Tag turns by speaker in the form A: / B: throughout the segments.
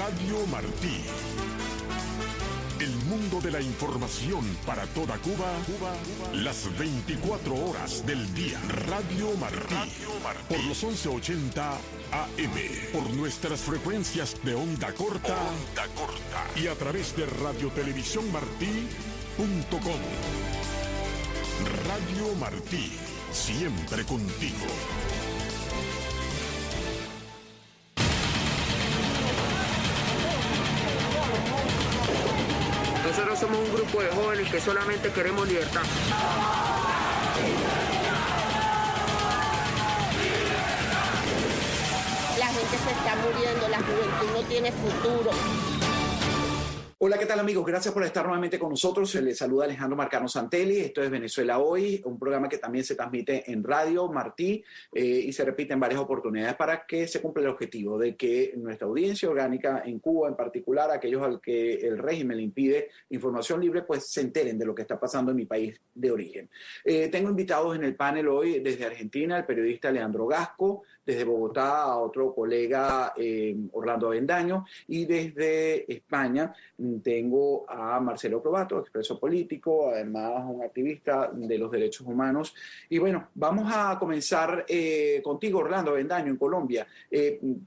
A: Radio Martí. El mundo de la información para toda Cuba, las 24 horas del día. Radio Martí. Por los 1180 AM. Por nuestras frecuencias de onda corta. Y a través de radiotelevisiónmartí.com. Radio Martí. Siempre contigo.
B: Nosotros somos un grupo de jóvenes que solamente queremos libertad.
C: La gente se está muriendo, la juventud no tiene futuro.
D: Hola, ¿qué tal amigos? Gracias por estar nuevamente con nosotros. Les saluda Alejandro Marcano Santelli. Esto es Venezuela Hoy, un programa que también se transmite en Radio Martí y se repite en varias oportunidades para que se cumpla el objetivo de que nuestra audiencia orgánica en Cuba, en particular aquellos al que el régimen le impide información libre, pues se enteren de lo que está pasando en mi país de origen. Tengo invitados en el panel hoy desde Argentina, el periodista Leandro Gasco, desde Bogotá a otro colega Orlando Avendaño, y desde España tengo a Marcelo Probato, expreso político, además un activista de los derechos humanos. Y bueno, vamos a comenzar contigo, Orlando Avendaño, en Colombia.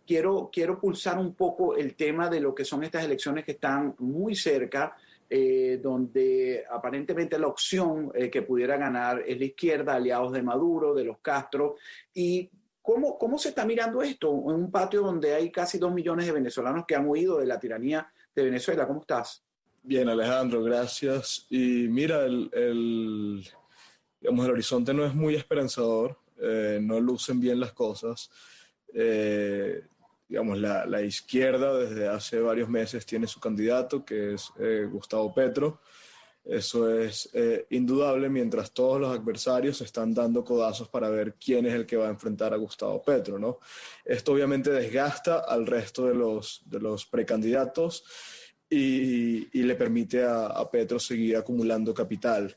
D: Quiero pulsar un poco el tema de lo que son estas elecciones que están muy cerca, donde aparentemente la opción que pudiera ganar es la izquierda, aliados de Maduro, de los Castro. Y ¿cómo se está mirando esto en un patio donde hay casi 2 millones de venezolanos que han huido de la tiranía de Venezuela? ¿Cómo estás?
E: Bien, Alejandro, gracias. Y mira, el horizonte no es muy esperanzador, no lucen bien las cosas. La izquierda desde hace varios meses tiene su candidato, que es Gustavo Petro. Eso es indudable, mientras todos los adversarios están dando codazos para ver quién es el que va a enfrentar a Gustavo Petro, ¿no? Esto obviamente desgasta al resto de los precandidatos y le permite a Petro seguir acumulando capital.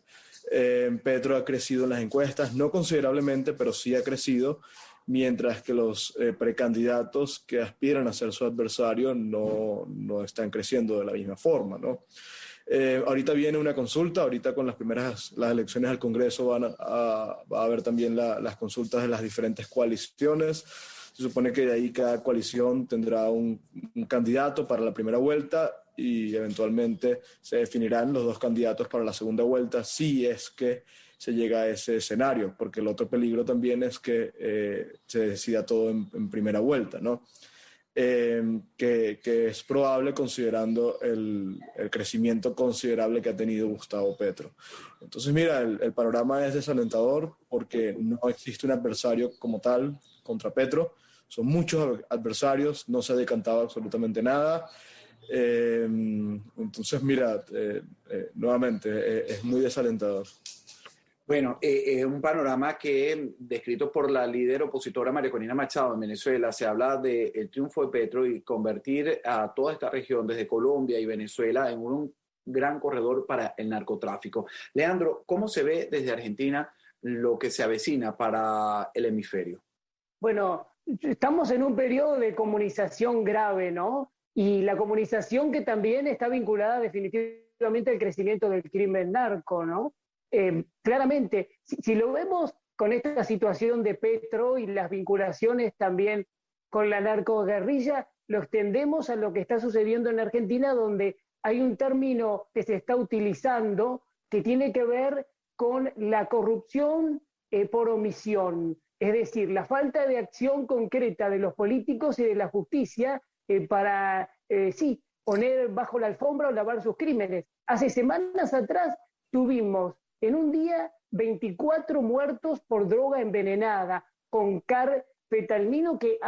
E: Petro ha crecido en las encuestas, no considerablemente, pero sí ha crecido, mientras que los precandidatos que aspiran a ser su adversario no están creciendo de la misma forma, ¿no? Ahorita viene una consulta, ahorita con las elecciones al Congreso va a haber también las consultas de las diferentes coaliciones. Se supone que de ahí cada coalición tendrá un candidato para la primera vuelta y eventualmente se definirán los dos candidatos para la segunda vuelta, si es que se llega a ese escenario, porque el otro peligro también es que se decida todo en primera vuelta, ¿no? Que es probable considerando el crecimiento considerable que ha tenido Gustavo Petro. Entonces, mira, el panorama es desalentador porque no existe un adversario como tal contra Petro. Son muchos adversarios, no se ha decantado absolutamente nada. Entonces, mira, nuevamente, es muy desalentador.
D: Bueno, es un panorama que, descrito por la líder opositora María Corina Machado en Venezuela, se habla del triunfo de Petro y convertir a toda esta región, desde Colombia y Venezuela, en un gran corredor para el narcotráfico. Leandro, ¿cómo se ve desde Argentina lo que se avecina para el hemisferio?
F: Bueno, estamos en un periodo de comunización grave, ¿no? Y la comunización que también está vinculada definitivamente al crecimiento del crimen narco, ¿no? Claramente, si lo vemos con esta situación de Petro y las vinculaciones también con la narcoguerrilla, lo extendemos a lo que está sucediendo en Argentina, donde hay un término que se está utilizando que tiene que ver con la corrupción por omisión, es decir, la falta de acción concreta de los políticos y de la justicia para, poner bajo la alfombra o lavar sus crímenes. Hace semanas atrás tuvimos en un día 24 muertos por droga envenenada, con carfetalmino, que,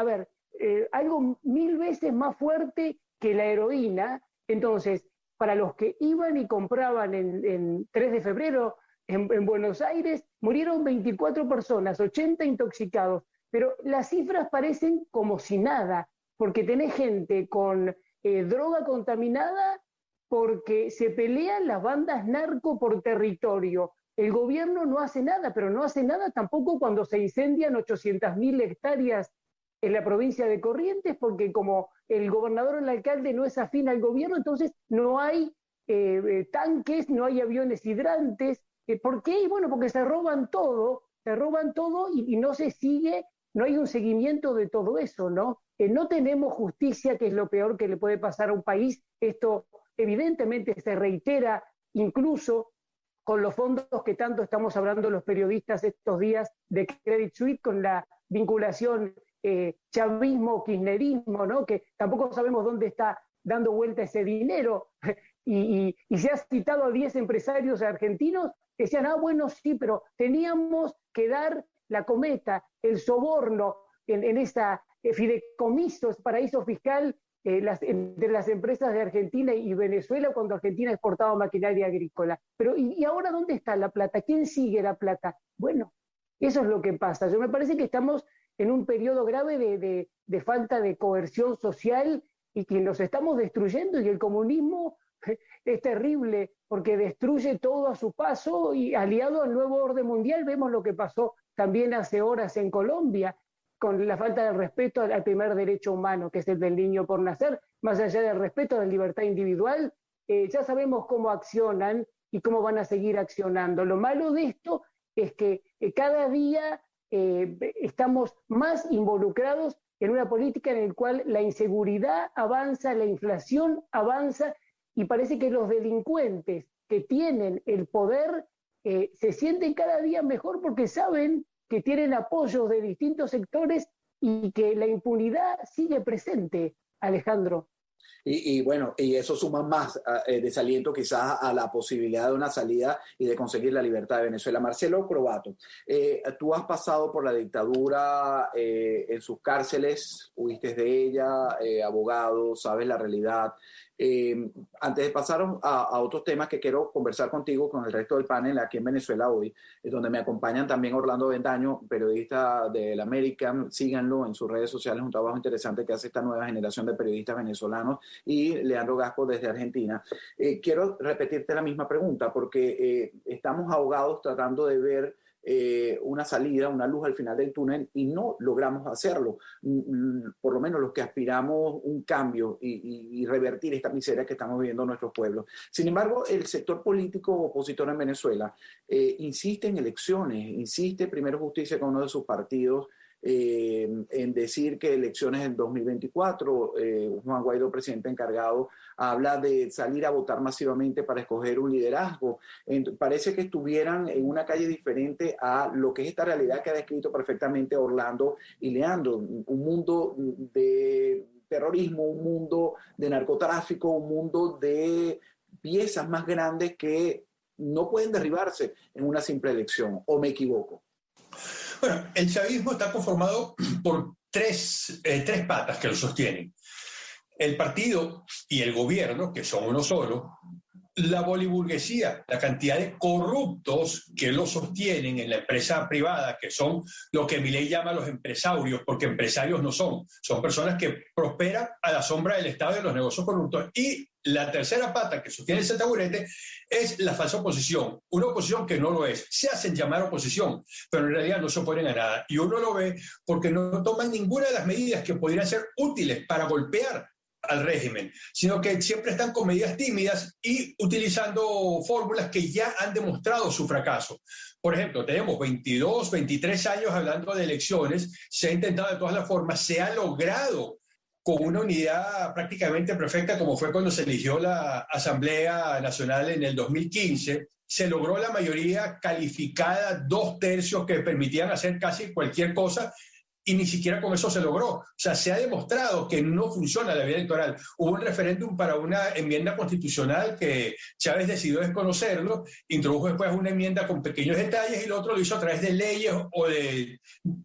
F: algo 1000 veces más fuerte que la heroína. Entonces, para los que iban y compraban en 3 de febrero en Buenos Aires, murieron 24 personas, 80 intoxicados. Pero las cifras parecen como si nada, porque tenés gente con droga contaminada porque se pelean las bandas narco por territorio. El gobierno no hace nada, pero no hace nada tampoco cuando se incendian 800.000 hectáreas en la provincia de Corrientes, porque como el gobernador o el alcalde no es afín al gobierno, entonces no hay tanques, no hay aviones hidrantes. ¿Por qué? Y bueno, porque se roban todo y no se sigue, no hay un seguimiento de todo eso, ¿no? No tenemos justicia, que es lo peor que le puede pasar a un país. Esto evidentemente se reitera incluso con los fondos que tanto estamos hablando los periodistas estos días de Credit Suisse, con la vinculación chavismo-kirchnerismo, ¿no? Que tampoco sabemos dónde está dando vuelta ese dinero. Y se ha citado a 10 empresarios argentinos que decían, bueno, sí, pero teníamos que dar la cometa, el soborno en esa fideicomisos, paraíso fiscal entre las empresas de Argentina y Venezuela cuando Argentina exportaba maquinaria agrícola. Pero ¿y ahora dónde está la plata? ¿Quién sigue la plata? Bueno, eso es lo que pasa. Yo me parece que estamos en un periodo grave de falta de coerción social y que nos estamos destruyendo, y el comunismo es terrible porque destruye todo a su paso, y aliado al nuevo orden mundial vemos lo que pasó también hace horas en Colombia, con la falta de respeto al primer derecho humano, que es el del niño por nacer, más allá del respeto a la libertad individual. Ya sabemos cómo accionan y cómo van a seguir accionando. Lo malo de esto es que cada día estamos más involucrados en una política en la cual la inseguridad avanza, la inflación avanza, y parece que los delincuentes que tienen el poder se sienten cada día mejor porque saben que tienen apoyos de distintos sectores y que la impunidad sigue presente, Alejandro.
D: Y bueno, y eso suma más desaliento quizás a la posibilidad de una salida y de conseguir la libertad de Venezuela. Marcelo Croatto, tú has pasado por la dictadura en sus cárceles, huiste de ella, abogado, sabes la realidad. Antes de pasar a otros temas que quiero conversar contigo con el resto del panel aquí en Venezuela hoy, donde me acompañan también Orlando Bendaño, periodista del American, síganlo en sus redes sociales, un trabajo interesante que hace esta nueva generación de periodistas venezolanos, y Leandro Gasco desde Argentina. Quiero repetirte la misma pregunta porque estamos ahogados tratando de ver una salida, una luz al final del túnel, y no logramos hacerlo. Por lo menos los que aspiramos un cambio y revertir esta miseria que estamos viviendo nuestros pueblos. Sin embargo, el sector político opositor en Venezuela insiste en elecciones, insiste Primero Justicia con uno de sus partidos en decir que elecciones en 2024, Juan Guaidó, presidente encargado, habla de salir a votar masivamente para escoger un liderazgo. Parece que estuvieran en una calle diferente a lo que es esta realidad que ha descrito perfectamente Orlando y Leandro, un mundo de terrorismo, un mundo de narcotráfico, un mundo de piezas más grandes que no pueden derribarse en una simple elección, ¿o me equivoco?
G: Bueno, el chavismo está conformado por tres patas que lo sostienen. El partido y el gobierno, que son uno solo, la boliburguesía, la cantidad de corruptos que lo sostienen en la empresa privada, que son lo que Milei llama los empresarios, porque empresarios no son personas que prosperan a la sombra del Estado y de los negocios corruptos. Y la tercera pata que sostiene ese taburete es la falsa oposición, una oposición que no lo es. Se hacen llamar oposición, pero en realidad no se oponen a nada. Y uno lo ve porque no toman ninguna de las medidas que podrían ser útiles para golpear al régimen, sino que siempre están con medidas tímidas y utilizando fórmulas que ya han demostrado su fracaso. Por ejemplo, tenemos 22, 23 años hablando de elecciones, se ha intentado de todas las formas, se ha logrado con una unidad prácticamente perfecta, como fue cuando se eligió la Asamblea Nacional en el 2015, se logró la mayoría calificada, 2/3 que permitían hacer casi cualquier cosa, y ni siquiera con eso se logró. O sea, se ha demostrado que no funciona la vía electoral. Hubo un referéndum para una enmienda constitucional que Chávez decidió desconocerlo, introdujo después una enmienda con pequeños detalles y lo otro lo hizo a través de leyes o de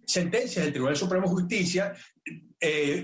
G: sentencias del Tribunal Supremo de Justicia,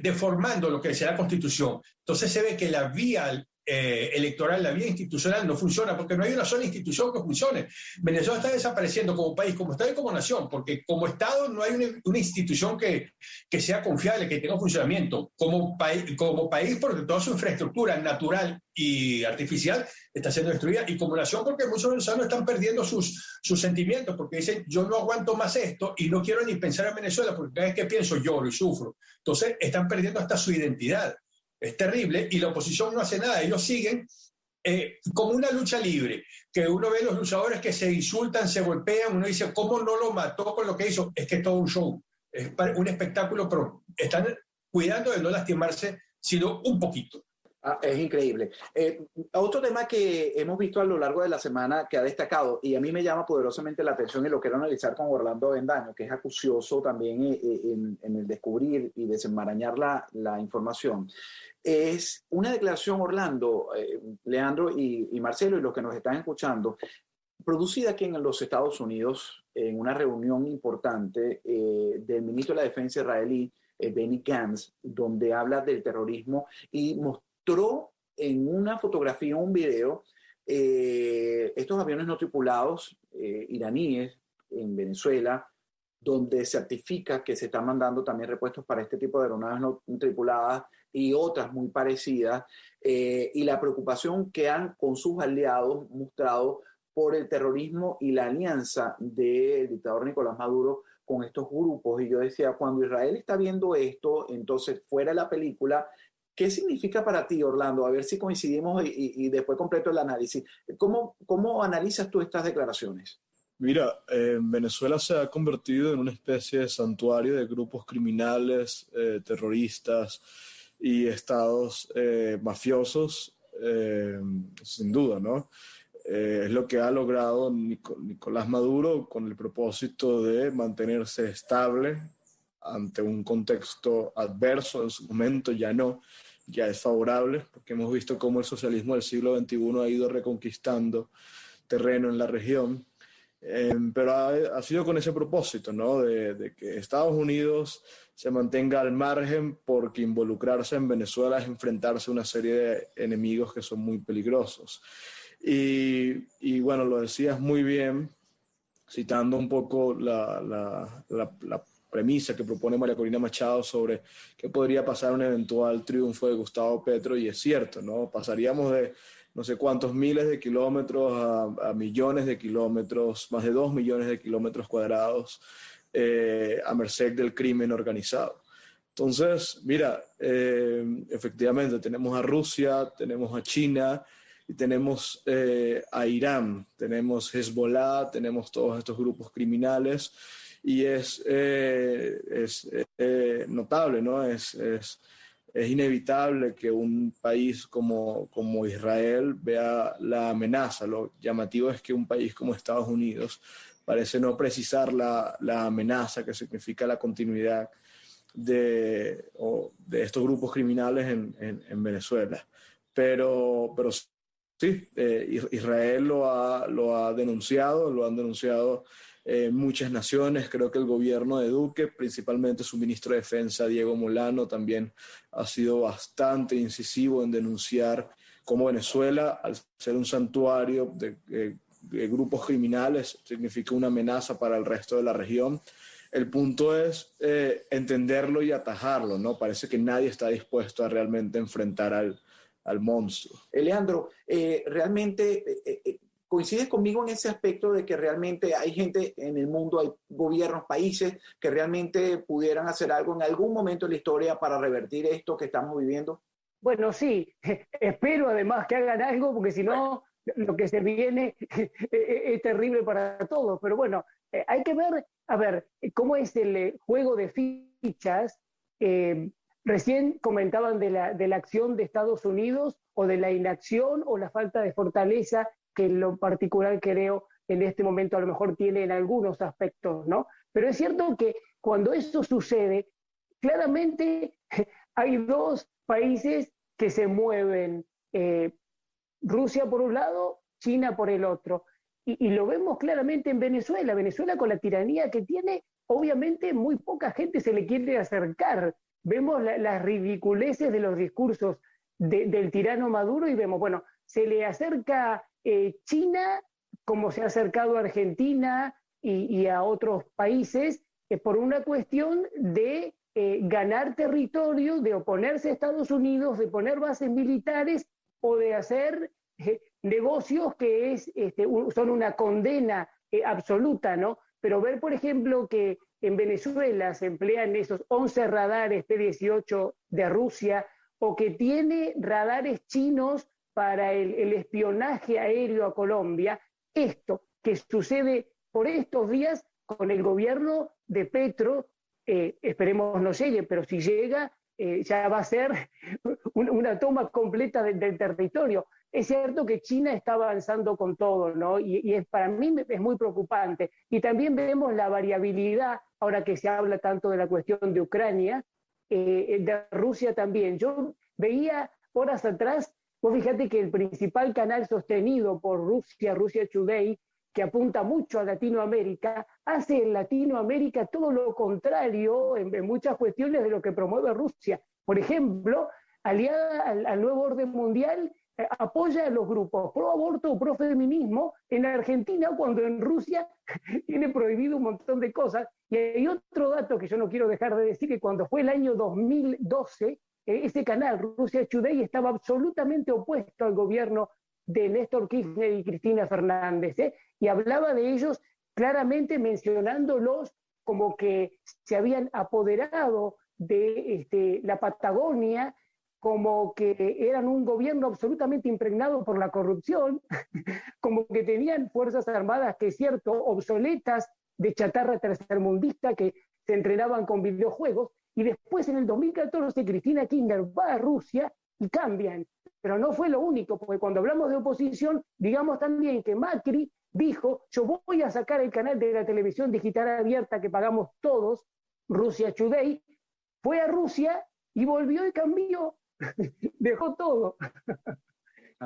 G: deformando lo que decía la Constitución. Entonces se ve que la vía electoral, la vía institucional no funciona, porque no hay una sola institución que funcione. Venezuela está desapareciendo como país, como Estado y como nación, porque como Estado no hay una institución que sea confiable, que tenga funcionamiento. Como país, porque toda su infraestructura natural y artificial está siendo destruida, y como nación, porque muchos venezolanos están perdiendo sus sentimientos, porque dicen, yo no aguanto más esto y no quiero ni pensar en Venezuela, porque cada vez que pienso lloro y sufro. Entonces están perdiendo hasta su identidad. Es terrible, y la oposición no hace nada. Ellos siguen como una lucha libre, que uno ve los luchadores que se insultan, se golpean, uno dice, ¿cómo no lo mató con lo que hizo? Es que es todo un show, es un espectáculo, pero están cuidando de no lastimarse, sino un poquito.
D: Es increíble. Otro tema que hemos visto a lo largo de la semana que ha destacado, y a mí me llama poderosamente la atención y lo quiero analizar con Orlando Avendaño, que es acucioso también en el descubrir y desenmarañar la información, es una declaración, Orlando, Leandro y Marcelo, y los que nos están escuchando, producida aquí en los Estados Unidos, en una reunión importante del ministro de la Defensa israelí, Benny Gantz, donde habla del terrorismo y mostró en una fotografía, un video, estos aviones no tripulados iraníes en Venezuela, donde certifica que se están mandando también repuestos para este tipo de aeronaves no tripuladas y otras muy parecidas, y la preocupación que han con sus aliados mostrado por el terrorismo y la alianza del dictador Nicolás Maduro con estos grupos. Y yo decía, cuando Israel está viendo esto, entonces fuera de la película, ¿qué significa para ti, Orlando? A ver si coincidimos y después completo el análisis. ¿Cómo analizas tú estas declaraciones?
E: Mira, Venezuela se ha convertido en una especie de santuario de grupos criminales, terroristas y estados mafiosos, sin duda, ¿no? Es lo que ha logrado Nicolás Maduro con el propósito de mantenerse estable ante un contexto adverso. En su momento ya no, ya es favorable, porque hemos visto cómo el socialismo del siglo XXI ha ido reconquistando terreno en la región. Pero ha sido con ese propósito, ¿no? De que Estados Unidos se mantenga al margen, porque involucrarse en Venezuela es enfrentarse a una serie de enemigos que son muy peligrosos. Y bueno, lo decías muy bien, citando un poco la premisa que propone María Corina Machado sobre qué podría pasar un eventual triunfo de Gustavo Petro, y es cierto, ¿no? Pasaríamos de no sé cuántos miles de kilómetros a millones de kilómetros, más de 2 millones de kilómetros cuadrados, a merced del crimen organizado. Entonces, mira, efectivamente tenemos a Rusia, tenemos a China y tenemos a Irán, tenemos Hezbollah, tenemos todos estos grupos criminales, y es notable, ¿no? Es inevitable que un país como Israel vea la amenaza. Lo llamativo es que un país como Estados Unidos parece no precisar la amenaza que significa la continuidad de estos grupos criminales en Venezuela. Pero sí, Israel lo ha denunciado, lo han denunciado muchas naciones. Creo que el gobierno de Duque, principalmente su ministro de Defensa, Diego Molano, también ha sido bastante incisivo en denunciar cómo Venezuela, al ser un santuario de grupos criminales, significa una amenaza para el resto de la región. El punto es entenderlo y atajarlo, ¿no? Parece que nadie está dispuesto a realmente enfrentar al monstruo.
D: Leandro, realmente ¿coincides conmigo en ese aspecto de que realmente hay gente en el mundo, hay gobiernos, países que realmente pudieran hacer algo en algún momento de la historia para revertir esto que estamos viviendo?
F: Bueno, sí, espero además que hagan algo, porque si no, lo que se viene es terrible para todos. Pero bueno, hay que ver, a ver, cómo es el juego de fichas. Recién comentaban de la acción de Estados Unidos, o de la inacción o la falta de fortaleza que en lo particular creo en este momento a lo mejor tiene en algunos aspectos, ¿no? Pero es cierto que cuando esto sucede, claramente hay dos países que se mueven, Rusia por un lado, China por el otro, y lo vemos claramente en Venezuela. Venezuela, con la tiranía que tiene, obviamente muy poca gente se le quiere acercar. Vemos las ridiculeces de los discursos del tirano Maduro y vemos, bueno, se le acerca China como se ha acercado a Argentina y a otros países por una cuestión de ganar territorio, de oponerse a Estados Unidos, de poner bases militares o de hacer negocios que son una condena absoluta, ¿no? Pero ver, por ejemplo, que en Venezuela se emplean esos 11 radares P-18 de Rusia, o que tiene radares chinos para el espionaje aéreo a Colombia, esto que sucede por estos días con el gobierno de Petro, esperemos no llegue, pero si llega, ya va a ser una toma completa del territorio. Es cierto que China está avanzando con todo, ¿no? Y para mí es muy preocupante. Y también vemos la variabilidad, ahora que se habla tanto de la cuestión de Ucrania, de Rusia también. Yo veía horas atrás, vos fíjate que el principal canal sostenido por Rusia, Russia Today, que apunta mucho a Latinoamérica, hace en Latinoamérica todo lo contrario en muchas cuestiones de lo que promueve Rusia. Por ejemplo, aliada al nuevo orden mundial, apoya a los grupos pro aborto o pro feminismo en Argentina, cuando en Rusia tiene prohibido un montón de cosas. Y hay otro dato que yo no quiero dejar de decir, que cuando fue el año 2012, ese canal, Russia Today, estaba absolutamente opuesto al gobierno de Néstor Kirchner y Cristina Fernández, y hablaba de ellos claramente, mencionándolos como que se habían apoderado de la Patagonia, como que eran un gobierno absolutamente impregnado por la corrupción, como que tenían fuerzas armadas, que es cierto, obsoletas, de chatarra tercermundista, que se entrenaban con videojuegos, y después en el 2014 Cristina Kirchner va a Rusia y cambian. Pero no fue lo único, porque cuando hablamos de oposición, digamos también que Macri dijo: yo voy a sacar el canal de la televisión digital abierta que pagamos todos, Russia Today, fue a Rusia y volvió y cambió, dejó todo.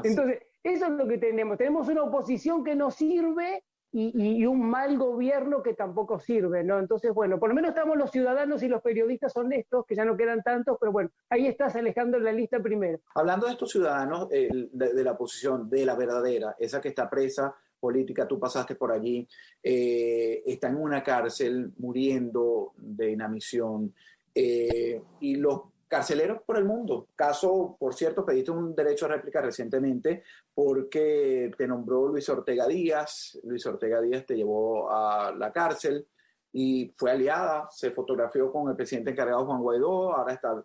F: Entonces, eso es lo que tenemos. Tenemos una oposición que no sirve y un mal gobierno que tampoco sirve, ¿no? Entonces, bueno, por lo menos estamos los ciudadanos y los periodistas honestos, que ya no quedan tantos, pero bueno, ahí estás, Alejandro, en la lista primero.
D: Hablando de estos ciudadanos, de la oposición, de la verdadera, esa que está presa política, tú pasaste por allí, está en una cárcel muriendo de inanición, y los carceleros por el mundo. Caso, por cierto, pediste un derecho a réplica recientemente porque te nombró Luis Ortega Díaz. Luis Ortega Díaz te llevó a la cárcel y fue aliada, se fotografió con el presidente encargado Juan Guaidó, ahora está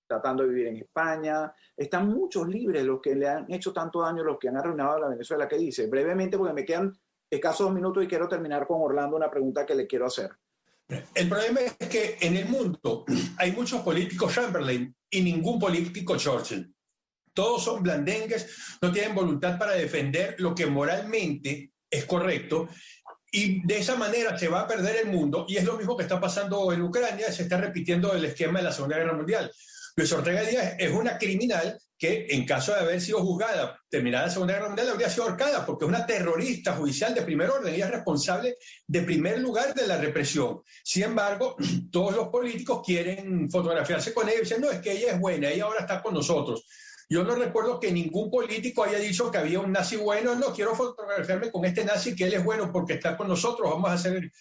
D: tratando de vivir en España. Están muchos libres los que le han hecho tanto daño, los que han arruinado a la Venezuela. ¿Qué dice? Brevemente, porque me quedan escasos 2 minutos y quiero terminar con Orlando una pregunta que le quiero hacer.
G: El problema es que en el mundo hay muchos políticos Chamberlain y ningún político Churchill. Todos son blandengues, no tienen voluntad para defender lo que moralmente es correcto, y de esa manera se va a perder el mundo. Y es lo mismo que está pasando en Ucrania, se está repitiendo el esquema de la Segunda Guerra Mundial. Luis Ortega Díaz es una criminal que, en caso de haber sido juzgada, terminada la Segunda Guerra Mundial, habría sido ahorcada, porque es una terrorista judicial de primer orden. Ella es responsable de primer lugar de la represión. Sin embargo, todos los políticos quieren fotografiarse con ella y dicen: no, es que ella es buena, ella ahora está con nosotros. Yo no recuerdo que ningún político haya dicho que había un nazi bueno. No, quiero fotografiarme con este nazi, que él es bueno porque está con nosotros, vamos a hacer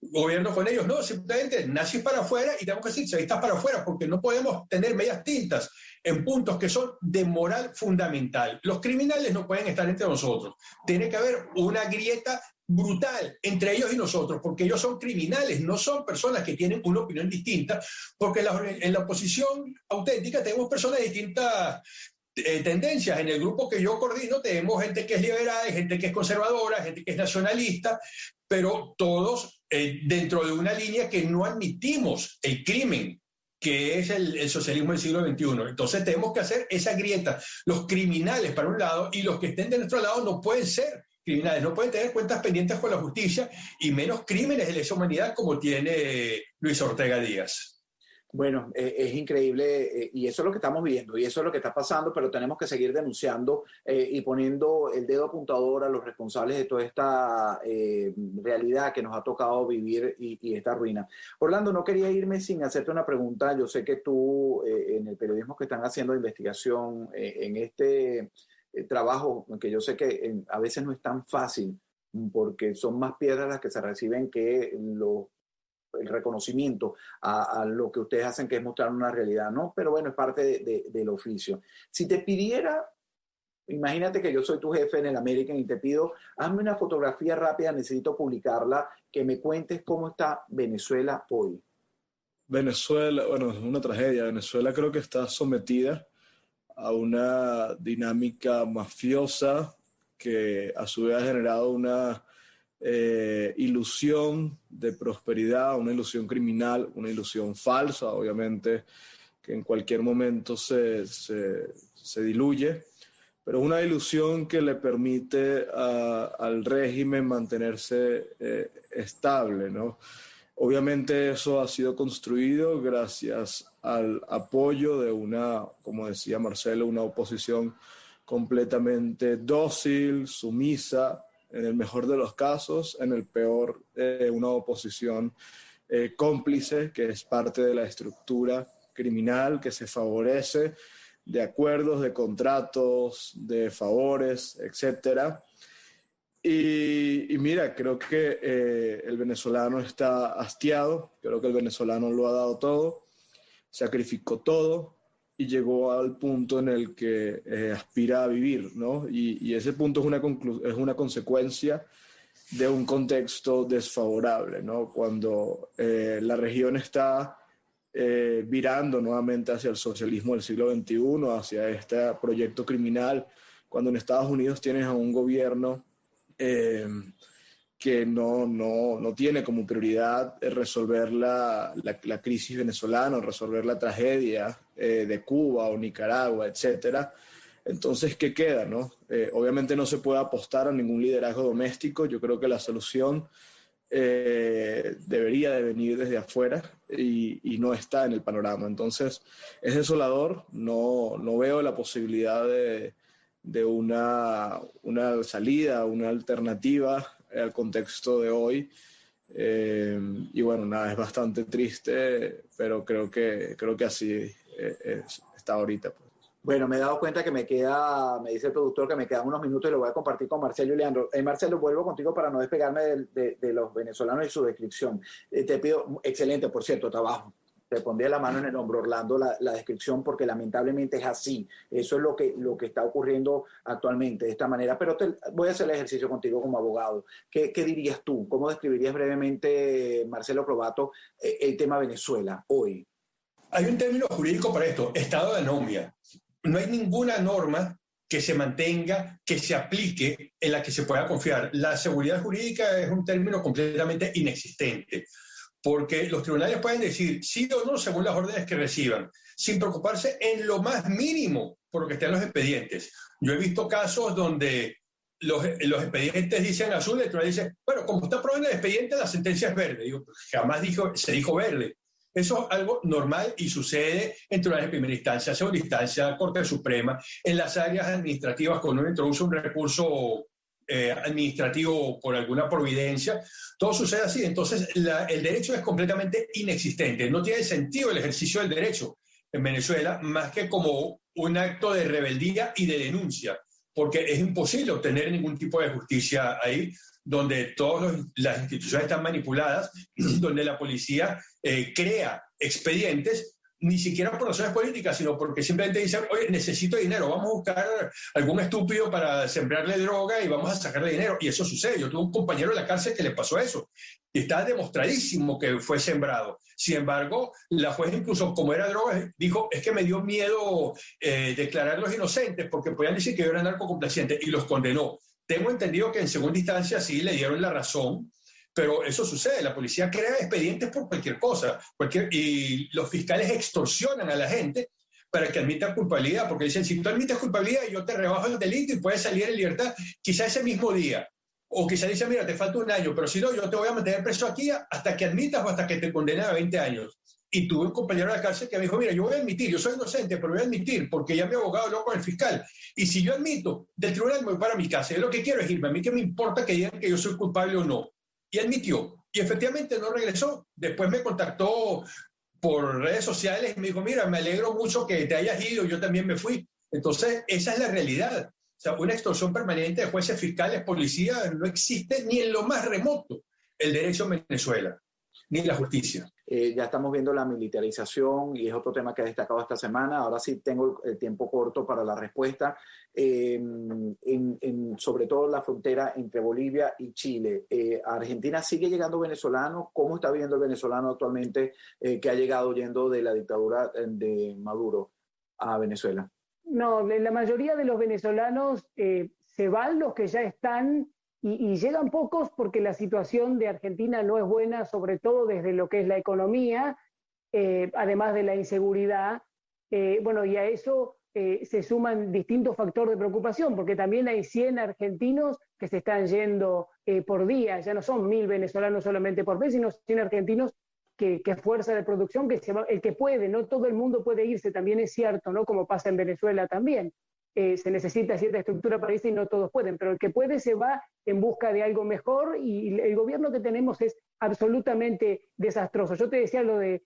G: gobierno con ellos. No, simplemente nazis para afuera, y tenemos que decir chavistas para afuera, porque no podemos tener medias tintas en puntos que son de moral fundamental. Los criminales no pueden estar entre nosotros. Tiene que haber una grieta brutal entre ellos y nosotros, porque ellos son criminales, no son personas que tienen una opinión distinta, porque en la oposición auténtica tenemos personas de distintas tendencias. En el grupo que yo coordino tenemos gente que es liberal, gente que es conservadora, gente que es nacionalista, pero todos dentro de una línea que no admitimos el crimen, que es el socialismo del siglo XXI. Entonces tenemos que hacer esa grieta. Los criminales para un lado, y los que estén de nuestro lado no pueden ser criminales, no pueden tener cuentas pendientes con la justicia, y menos crímenes de lesa humanidad como tiene Luis Ortega Díaz.
D: Bueno, es increíble y eso es lo que estamos viendo y eso es lo que está pasando, pero tenemos que seguir denunciando y poniendo el dedo apuntador a los responsables de toda esta realidad que nos ha tocado vivir y esta ruina. Orlando, no quería irme sin hacerte una pregunta. Yo sé que tú, en el periodismo que están haciendo de investigación, en este trabajo, que yo sé que a veces no es tan fácil, porque son más piedras las que se reciben que el reconocimiento a lo que ustedes hacen, que es mostrar una realidad, ¿no? Pero bueno, es parte del oficio. Si te pidiera, imagínate que yo soy tu jefe en el American y te pido, hazme una fotografía rápida, necesito publicarla, que me cuentes cómo está Venezuela hoy.
E: Venezuela, bueno, es una tragedia. Venezuela creo que está sometida a una dinámica mafiosa que a su vez ha generado una ilusión de prosperidad, una ilusión criminal, una ilusión falsa, obviamente, que en cualquier momento se diluye, pero una ilusión que le permite al régimen mantenerse estable, ¿no? Obviamente eso ha sido construido gracias al apoyo de una, como decía Marcelo, una oposición completamente dócil, sumisa, en el mejor de los casos, en el peor, una oposición cómplice, que es parte de la estructura criminal, que se favorece de acuerdos, de contratos, de favores, etc. Y mira, creo que el venezolano está hastiado, creo que el venezolano lo ha dado todo, sacrificó todo, y llegó al punto en el que aspira a vivir, ¿no? Y ese punto es una consecuencia de un contexto desfavorable, ¿no? Cuando la región está virando nuevamente hacia el socialismo del siglo XXI, hacia este proyecto criminal, cuando en Estados Unidos tienes a un gobierno que no tiene como prioridad resolver la crisis venezolana, resolver la tragedia de Cuba o Nicaragua, etc. Entonces, ¿qué queda, no? Obviamente no se puede apostar a ningún liderazgo doméstico. Yo creo que la solución debería de venir desde afuera y no está en el panorama. Entonces, es desolador. No veo la posibilidad de una salida, una alternativa al contexto de hoy, y bueno, nada, es bastante triste, pero creo que así está ahorita, pues.
D: Bueno, me he dado cuenta que me dice el productor que me quedan unos minutos y lo voy a compartir con Marcelo y Leandro. Marcelo, vuelvo contigo para no despegarme de los venezolanos y su descripción. Te pido, excelente, por cierto, trabajo. Te pondría la mano en el hombro, Orlando, la descripción, porque lamentablemente es así. Eso es lo que está ocurriendo actualmente de esta manera. Pero voy a hacer el ejercicio contigo como abogado. ¿Qué dirías tú? ¿Cómo describirías brevemente, Marcelo Probato, el tema Venezuela hoy?
G: Hay un término jurídico para esto, estado de anomia. No hay ninguna norma que se mantenga, que se aplique, en la que se pueda confiar. La seguridad jurídica es un término completamente inexistente, porque los tribunales pueden decir sí o no según las órdenes que reciban, sin preocuparse en lo más mínimo por lo que está en los expedientes. Yo he visto casos donde los expedientes dicen azul, el tribunal dice, bueno, como está aprobado en el expediente, la sentencia es verde. Digo, jamás se dijo verde. Eso es algo normal y sucede en tribunales de primera instancia, segunda instancia, Corte Suprema, en las áreas administrativas, cuando uno introduce un recurso administrativo por alguna providencia, todo sucede así. Entonces, el derecho es completamente inexistente. No tiene sentido el ejercicio del derecho en Venezuela más que como un acto de rebeldía y de denuncia, porque es imposible obtener ningún tipo de justicia ahí, donde todas las instituciones están manipuladas, donde la policía crea expedientes, ni siquiera por razones políticas, sino porque simplemente dicen, oye, necesito dinero, vamos a buscar algún estúpido para sembrarle droga y vamos a sacarle dinero. Y eso sucede. Yo tuve un compañero en la cárcel que le pasó eso. Y está demostradísimo que fue sembrado. Sin embargo, la juez incluso, como era droga, dijo, es que me dio miedo declararlos inocentes porque podían decir que yo era narcocomplaciente, y los condenó. Tengo entendido que en segunda instancia sí le dieron la razón, pero eso sucede. La policía crea expedientes por cualquier cosa, y los fiscales extorsionan a la gente para que admita culpabilidad, porque dicen, si tú admites culpabilidad, yo te rebajo el delito y puedes salir en libertad quizá ese mismo día. O quizá dicen, mira, te falta un año, pero si no, yo te voy a mantener preso aquí hasta que admitas o hasta que te condenen a 20 años. Y tuve un compañero de la cárcel que me dijo, mira, yo voy a admitir, yo soy inocente, pero voy a admitir, porque ya mi abogado habló con el fiscal. Y si yo admito, del tribunal me voy para mi casa. Yo lo que quiero es irme. A mí que me importa que digan que yo soy culpable o no. Y admitió. Y efectivamente no regresó. Después me contactó por redes sociales y me dijo, mira, me alegro mucho que te hayas ido, yo también me fui. Entonces, esa es la realidad. O sea, una extorsión permanente de jueces, fiscales, policías, no existe ni en lo más remoto el derecho en Venezuela, ni la justicia.
D: Ya estamos viendo la militarización y es otro tema que he destacado esta semana. Ahora sí tengo el tiempo corto para la respuesta. Sobre todo la frontera entre Bolivia y Chile. ¿Argentina sigue llegando venezolanos? ¿Cómo está viviendo el venezolano actualmente que ha llegado huyendo de la dictadura de Maduro a Venezuela?
F: No, la mayoría de los venezolanos se van, los que ya están, y llegan pocos porque la situación de Argentina no es buena, sobre todo desde lo que es la economía, además de la inseguridad. Bueno, y a eso se suman distintos factores de preocupación, porque también hay 100 argentinos que se están yendo por día. Ya no son 1000 venezolanos solamente por vez, sino 100 argentinos que fuerza de producción, que el que puede, no todo el mundo puede irse, también es cierto, ¿no? Como pasa en Venezuela también. Se necesita cierta estructura para irse y no todos pueden, pero el que puede se va en busca de algo mejor y el gobierno que tenemos es absolutamente desastroso. Yo te decía lo de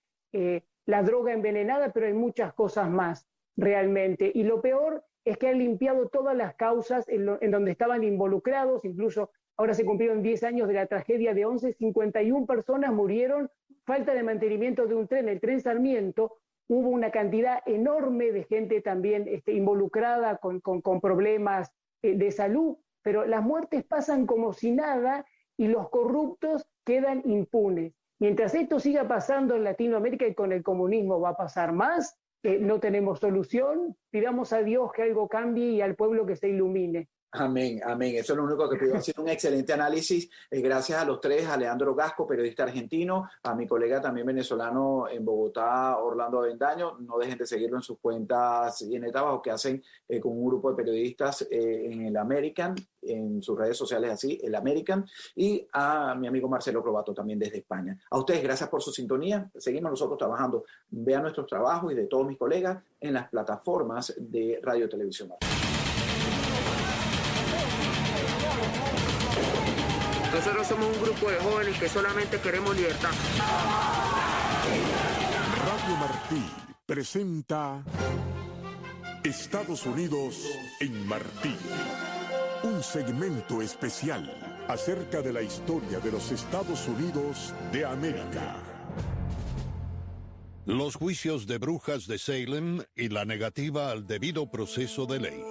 F: la droga envenenada, pero hay muchas cosas más realmente. Y lo peor es que han limpiado todas las causas en donde estaban involucrados, incluso ahora se cumplieron 10 años de la tragedia de 11, 51 personas murieron, falta de mantenimiento de un tren, el tren Sarmiento. Hubo una cantidad enorme de gente también involucrada con problemas de salud, pero las muertes pasan como si nada y los corruptos quedan impunes. Mientras esto siga pasando en Latinoamérica y con el comunismo va a pasar más, no tenemos solución, pidamos a Dios que algo cambie y al pueblo que se ilumine.
D: Amén, amén. Eso es lo único que pido. Ha sido un excelente análisis. Gracias a los tres, a Leandro Gasco, periodista argentino, a mi colega también venezolano en Bogotá, Orlando Avendaño. No dejen de seguirlo en sus cuentas y en el trabajo que hacen con un grupo de periodistas en el American, en sus redes sociales así, el American, y a mi amigo Marcelo Crobato también desde España. A ustedes, gracias por su sintonía. Seguimos nosotros trabajando. Vean nuestros trabajos y de todos mis colegas en las plataformas de Radio y Televisión Martí.
B: Nosotros somos un grupo de jóvenes que solamente queremos libertad.
A: Radio Martí presenta Estados Unidos en Martí. Un segmento especial acerca de la historia de los Estados Unidos de América.
H: Los juicios de brujas de Salem y la negativa al debido proceso de ley.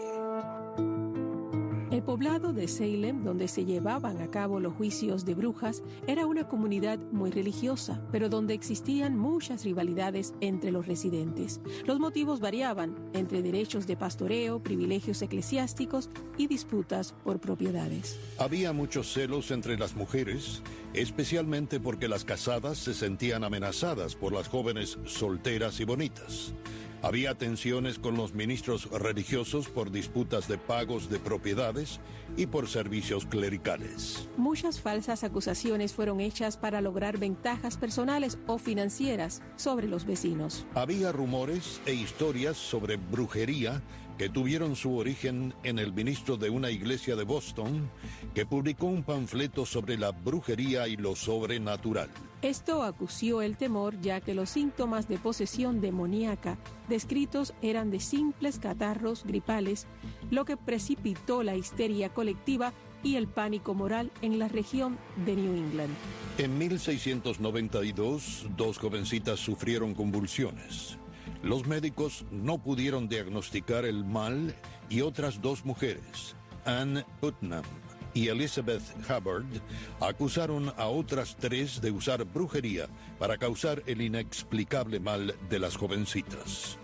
I: El poblado de Salem, donde se llevaban a cabo los juicios de brujas, era una comunidad muy religiosa, pero donde existían muchas rivalidades entre los residentes. Los motivos variaban entre derechos de pastoreo, privilegios eclesiásticos y disputas por propiedades.
H: Había muchos celos entre las mujeres, especialmente porque las casadas se sentían amenazadas por las jóvenes solteras y bonitas. Había tensiones con los ministros religiosos por disputas de pagos de propiedades y por servicios clericales.
I: Muchas falsas acusaciones fueron hechas para lograr ventajas personales o financieras sobre los vecinos.
H: Había rumores e historias sobre brujería que tuvieron su origen en el ministro de una iglesia de Boston, que publicó un panfleto sobre la brujería y lo sobrenatural.
I: Esto acució el temor, ya que los síntomas de posesión demoníaca descritos eran de simples catarros gripales, lo que precipitó la histeria colectiva y el pánico moral en la región de New England.
H: En 1692, 2 jovencitas sufrieron convulsiones. Los médicos no pudieron diagnosticar el mal y otras 2 mujeres, Anne Putnam y Elizabeth Hubbard, acusaron a otras 3 de usar brujería para causar el inexplicable mal de las jovencitas.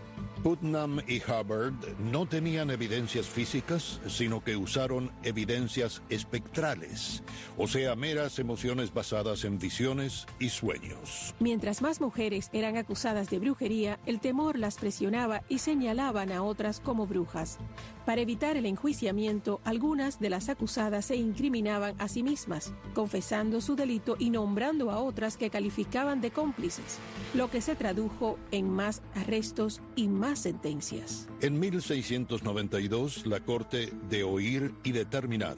H: Putnam y Hubbard no tenían evidencias físicas, sino que usaron evidencias espectrales, o sea, meras emociones basadas en visiones y sueños.
I: Mientras más mujeres eran acusadas de brujería, el temor las presionaba y señalaban a otras como brujas. Para evitar el enjuiciamiento, algunas de las acusadas se incriminaban a sí mismas, confesando su delito y nombrando a otras que calificaban de cómplices, lo que se tradujo en más arrestos y más sentencias.
H: En 1692, la Corte de Oír y Determinar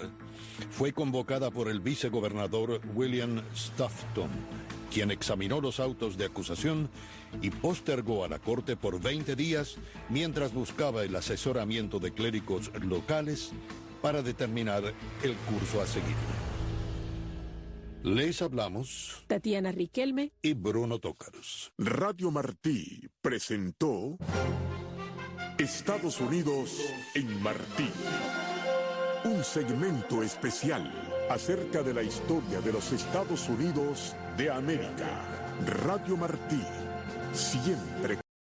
H: fue convocada por el vicegobernador William Stoughton, quien examinó los autos de acusación y postergó a la Corte por 20 días mientras buscaba el asesoramiento de clérigos locales para determinar el curso a seguir. Les hablamos
I: Tatiana Riquelme
H: y Bruno Tócaros.
A: Radio Martí presentó Estados Unidos en Martí. Un segmento especial acerca de la historia de los Estados Unidos de América. Radio Martí, siempre